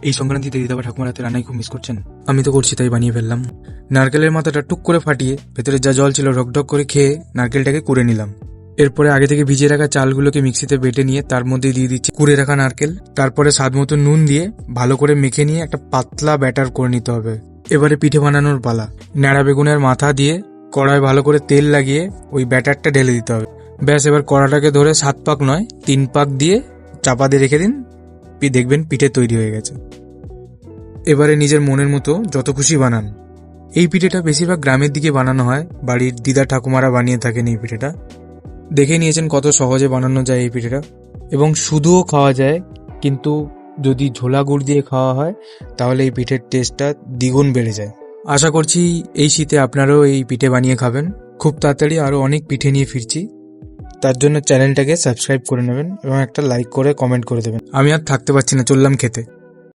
এই সংক্রান্তিতে দিদা বা ঠাকুমার হাতে রান্নাই খুব মিস করছেন? আমি তো করছি, তাই বানিয়ে ফেললাম। নারকেলের মাথাটা টুক করে ফাটিয়ে ভেতরে যা জল ছিল ঢকঢক করে খেয়ে নারকেলটাকে কুড়ে নিলাম। এরপরে আগে থেকে ভিজিয়ে রাখা চালগুলোকে মিক্সিতে বেটে নিয়ে তার মধ্যে দিয়ে দিচ্ছি কুড়ে রাখা নারকেল। তারপরে স্বাদ মতো নুন দিয়ে ভালো করে মেখে নিয়ে একটা পাতলা ব্যাটার করে নিতে হবে। এবারে পিঠে বানানোর পালা। ন্যাড়া বেগুনের মাথা দিয়ে কড়ায় ভালো করে তেল লাগিয়ে ওই ব্যাটারটা ঢেলে দিতে হবে। ব্যাস, এবার কড়াটাকে ধরে 7 পাক নয় 3 পাক দিয়ে চাপা দিয়ে রেখে দিন, দেখবেন পিঠে তৈরি হয়ে গেছে। এবারে নিজের মনের মতো যত খুশি বানান। এই পিঠেটা বেশিরভাগ গ্রামের দিকে বানানো হয়, বাড়ির দিদা ঠাকুমারা বানিয়ে থাকেন এই পিঠেটা। দেখে নিয়েছেন কত সহজে বানানো যায় এই পিঠেটা, এবং শুধুও খাওয়া যায়, কিন্তু যদি ঝোলা গুড় দিয়ে খাওয়া হয় তাহলে এই পিঠের টেস্টটা দ্বিগুণ বেড়ে যায়। আশা করছি এই শীতে আপনারাও এই পিঠে বানিয়ে খাবেন। খুব তাড়াতাড়ি আরও অনেক পিঠে নিয়ে ফিরছি, তার জন্য চ্যানেলটাকে সাবস্ক্রাইব করে নেবেন এবং একটা লাইক করে কমেন্ট করে দেবেন। আমি আর থাকতে পারছি না, চললাম খেতে।